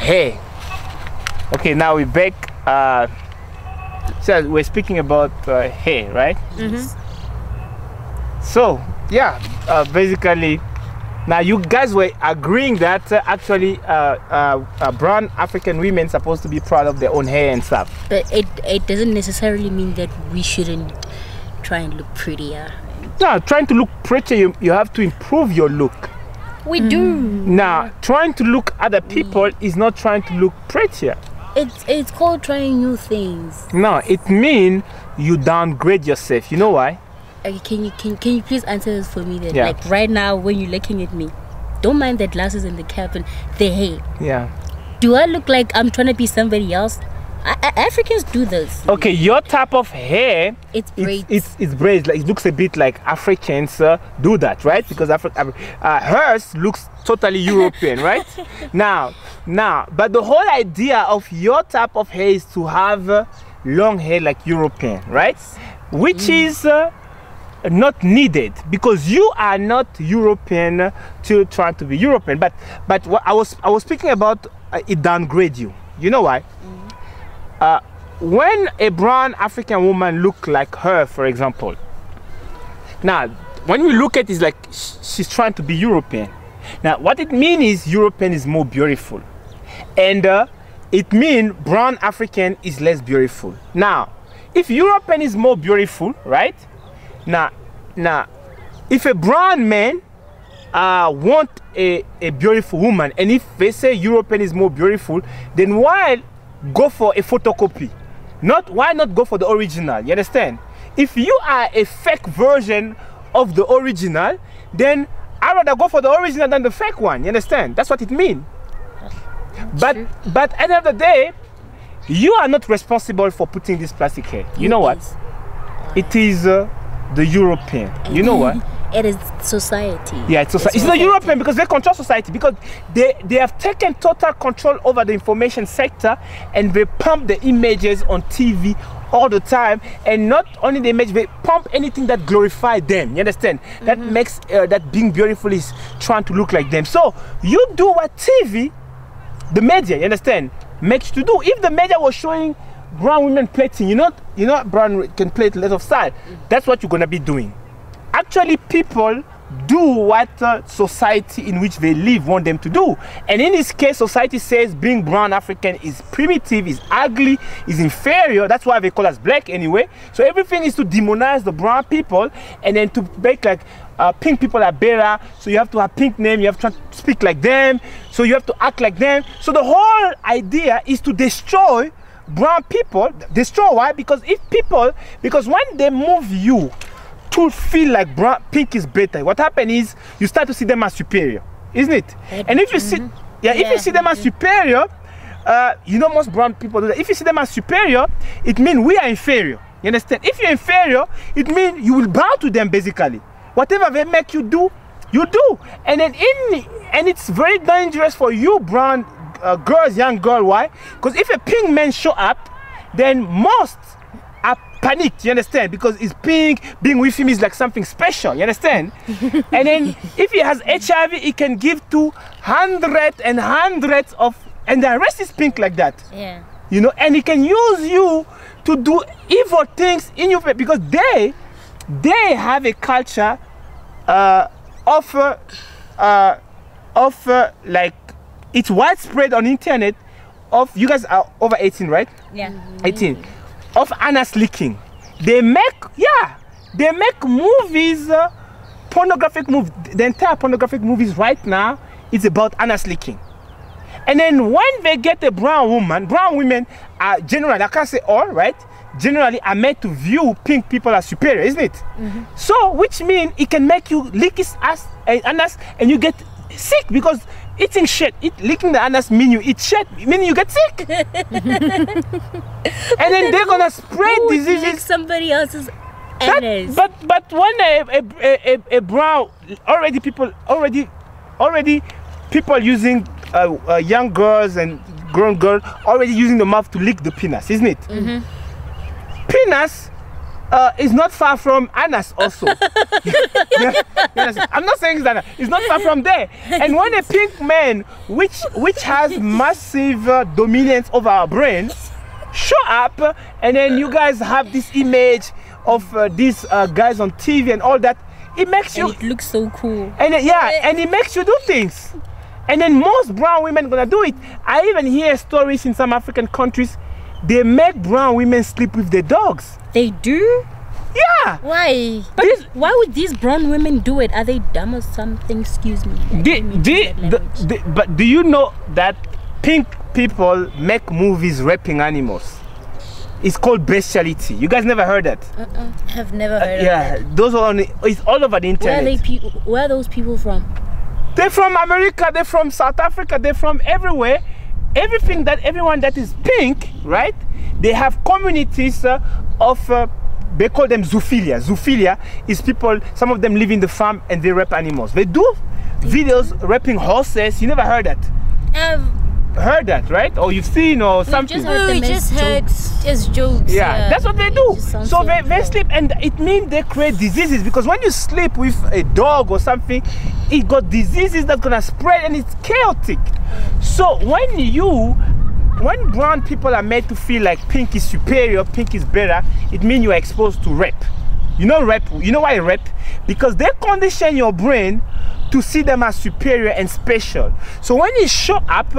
hair. Okay, now we're back. So we're speaking about hair, right? So yeah, basically, now you guys were agreeing that actually brown African women supposed to be proud of their own hair and stuff. But it doesn't necessarily mean that we shouldn't try and look prettier. No, trying to look prettier, you have to improve your look. We do. Now, trying to look other people is not trying to look prettier. It's called trying new things. No, it means you downgrade yourself. You know why? Okay, can you please answer this for me then? Yeah. Like right now when you're looking at me, don't mind the glasses and the cap and the hair. Yeah. Do I look like I'm trying to be somebody else? Africans do this. Okay, your type of hair, It's braids. it's braids. Like, it looks a bit like Africans do that, right? Because hers looks totally European, right? Now, but the whole idea of your type of hair is to have long hair like European, right? Which is not needed, because you are not European to try to be European. But what I was speaking about, it downgrade you. You know why? When a brown African woman look like her, for example, now when we look at it, it's like she's trying to be European. Now what it means is European is more beautiful, and it means brown African is less beautiful. Now if European is more beautiful, right? Now if a brown man want a beautiful woman, and if they say European is more beautiful, then why go for a photocopy? Why not go for the original? You understand? If you are a fake version of the original, then I'd rather go for the original than the fake one. You understand? That's what it means. But at the end of the day, you are not responsible for putting this plastic hair. You know what? It is the European. You know what? It is society. Yeah, it's society. It's the European, because they control society, because they have taken total control over the information sector, and they pump the images on TV all the time. And not only the image, they pump anything that glorifies them. You understand? That makes that being beautiful is trying to look like them. So you do what TV, the media, you understand, makes you to do. If the media was showing brown women plating, you know brown can plait a lot of style, that's what you're gonna be doing. Actually, people do what society in which they live want them to do. And in this case, society says being brown African is primitive, is ugly, is inferior. That's why they call us black anyway. So everything is to demonize the brown people, and then to make like pink people are better. So you have to have pink name, you have to speak like them, so you have to act like them. So the whole idea is to destroy brown people. Destroy why? Because when they move you to feel like pink is better, what happens is you start to see them as superior, isn't it? And if you see, if you see them as superior, most brown people do that. If you see them as superior, it means we are inferior. You understand? If you're inferior, it means you will bow to them basically. Whatever they make you do, you do. And then and it's very dangerous for you brown girls, young girl. Why? Because if a pink man show up, then most are panicked, you understand? Because it's pink, being with him is like something special, you understand? And then if he has HIV, he can give to hundreds and hundreds of, and the rest is pink like that. Yeah. You know, and he can use you to do evil things in your face, because they have a culture of like, it's widespread on internet of, you guys are over 18, right? Yeah. 18. Of anus licking. They make movies, pornographic movies. The entire pornographic movies right now is about anus licking. And then when they get a brown women are generally, I can't say all, right? Generally are made to view pink people as superior, isn't it? So, which means it can make you lick his ass and anus, and you get sick, because eating shit, licking the anus mean you eat shit, meaning you get sick. And then they're gonna spread diseases. Lick somebody else's anus. But when a brown, already people using young girls and grown girls already using the mouth to lick the penis, isn't it? Penis is not far from Anas also. I'm not saying that it's not far from there. And when a pink man, which has massive dominance over our brain, show up, and then you guys have this image of these guys on TV and all that, it makes you. It looks so cool. And and it makes you do things. And then most brown women gonna do it. I even hear stories in some African countries. They make brown women sleep with their dogs. They do? Yeah. Why? But why would these brown women do it? Are they dumb or something? Excuse me. But do you know that pink people make movies raping animals? It's called bestiality. You guys never heard that? I've never heard of that. Yeah, those are it's all over the internet. Where are those people from? They're from America, they're from South Africa, they're from everywhere. Everyone that is pink, right? They have communities of, they call them zoophilia. Zoophilia is people, some of them live in the farm and they rape animals. They do videos raping horses. You never heard that? Heard that, right? Or you've seen or something. We just heard just jokes. Yeah, that's what they do. So they sleep, and it means they create diseases, because when you sleep with a dog or something, it got diseases that's gonna spread, and it's chaotic. So when brown people are made to feel like pink is superior, pink is better, it means you are exposed to rape. You know why rape? Because they condition your brain to see them as superior and special. So when you show up,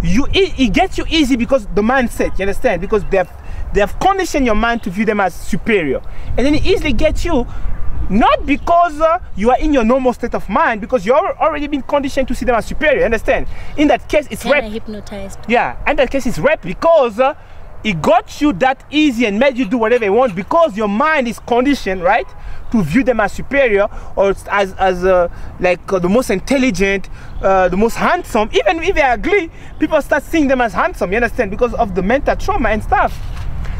it gets you easy because the mindset, you understand? Because they have conditioned your mind to view them as superior, and then it easily gets you, not because you are in your normal state of mind, because you're already been conditioned to see them as superior. Understand? In that case, it's rape. Hypnotized. Yeah, in that case, it's rape because it got you that easy and made you do whatever you want, because your mind is conditioned, right, to view them as superior, or as like the most intelligent, the most handsome. Even if they're ugly, people start seeing them as handsome, you understand, because of the mental trauma and stuff.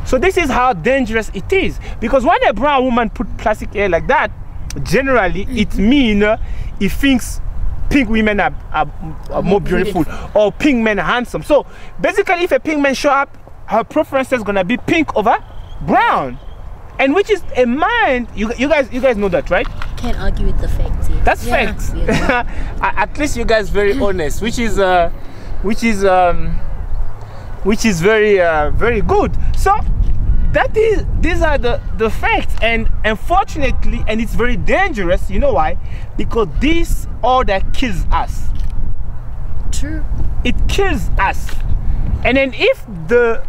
So this is how dangerous it is, because when a brown woman put plastic hair like that, generally it means it thinks pink women are more beautiful, or pink men are handsome. So basically, if a pink man show up, her preference is gonna be pink over brown. And which is a mind, you guys know that, right? Can't argue with the facts. Yeah. That's facts. Yeah. At least you guys very honest, which is very very good. So these are the facts, and unfortunately, and it's very dangerous. You know why? Because this order kills us. True. It kills us. And then if the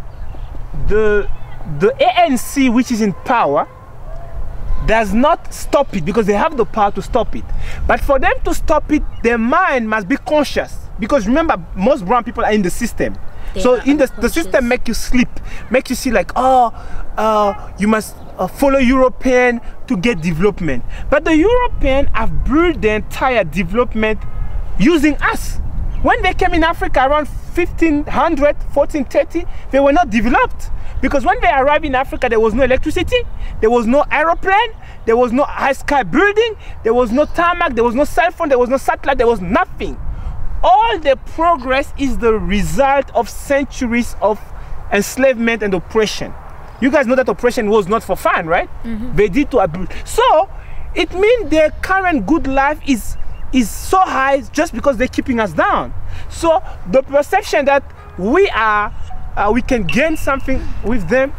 ANC, which is in power, does not stop it, because they have the power to stop it, but for them to stop it, their mind must be conscious, because remember, most brown people are in the system. So in the system make you sleep, make you see like, you must follow European to get development. But the European have built the entire development using us. When they came in Africa around 1500, 1430, they were not developed. Because when they arrived in Africa, there was no electricity, there was no aeroplane, there was no high sky building, there was no tarmac, there was no cell phone, there was no satellite, there was nothing. All the progress is the result of centuries of enslavement and oppression. You guys know that oppression was not for fun, right? They did to abuse. So it means their current good life is so high just because they're keeping us down. So the perception that we can gain something with them,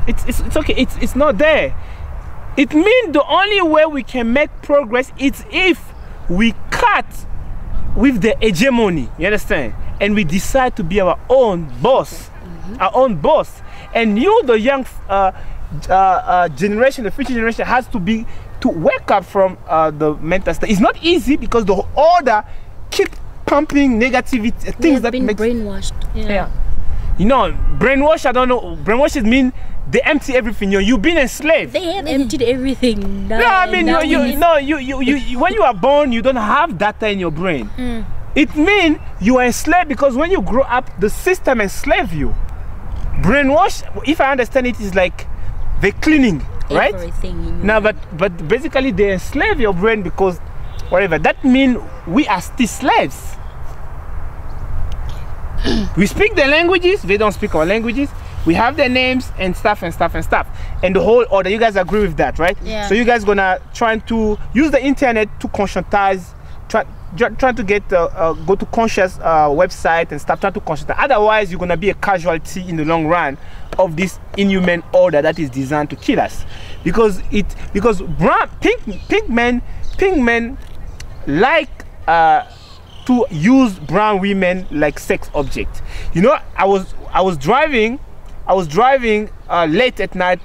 it's okay, it's not there. It means the only way we can make progress is if we cut with the hegemony, you understand, and we decide to be our own boss, and you, the young generation, the future generation, has to wake up from the mental state. It's not easy because the order keep pumping negativity, things that make brainwashed. Yeah. You know, brainwash, I don't know, brainwashes mean they empty everything. You've been enslaved. They have emptied everything. No, I mean, when you are born, you don't have data in your brain. It means you are enslaved because when you grow up, the system enslave you. Brainwash, if I understand it, is like the cleaning, right? Everything. No, but basically they enslave your brain because whatever. That means we are still slaves. We speak their languages, they don't speak our languages. We have their names and stuff and stuff and stuff, and the whole order. You guys agree with that, right? Yeah. So you guys gonna trying to use the internet to conscientize, trying to get go to conscious website and stuff, trying to conscientize. Otherwise, you're gonna be a casualty in the long run of this inhuman order that is designed to kill us, because pink men like to use brown women like sex objects. You know, I was driving late at night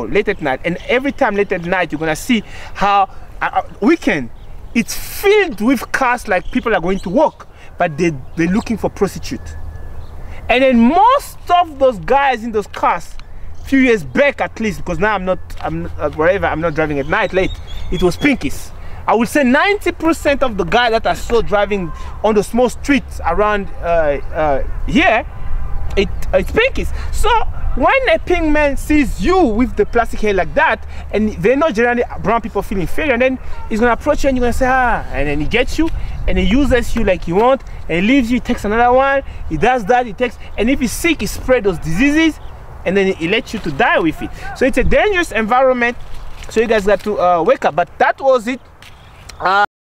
late at night, and every time late at night you're gonna see how weekend it's filled with cars like people are going to work, but they're looking for prostitutes. And then most of those guys in those cars, few years back at least, because now I'm not driving at night late, it was pinkies. I would say 90% of the guys that are still driving on the small streets around here, it's pinkies. So when a pink man sees you with the plastic hair like that, and they're not generally brown people feel inferior, and then he's gonna approach you and you're gonna say and then he gets you and he uses you like you want, and he leaves you, he takes another one, he does that, he takes, and if he's sick, he spread those diseases, and then he lets you to die with it. So it's a dangerous environment. So you guys got to wake up. But that was it.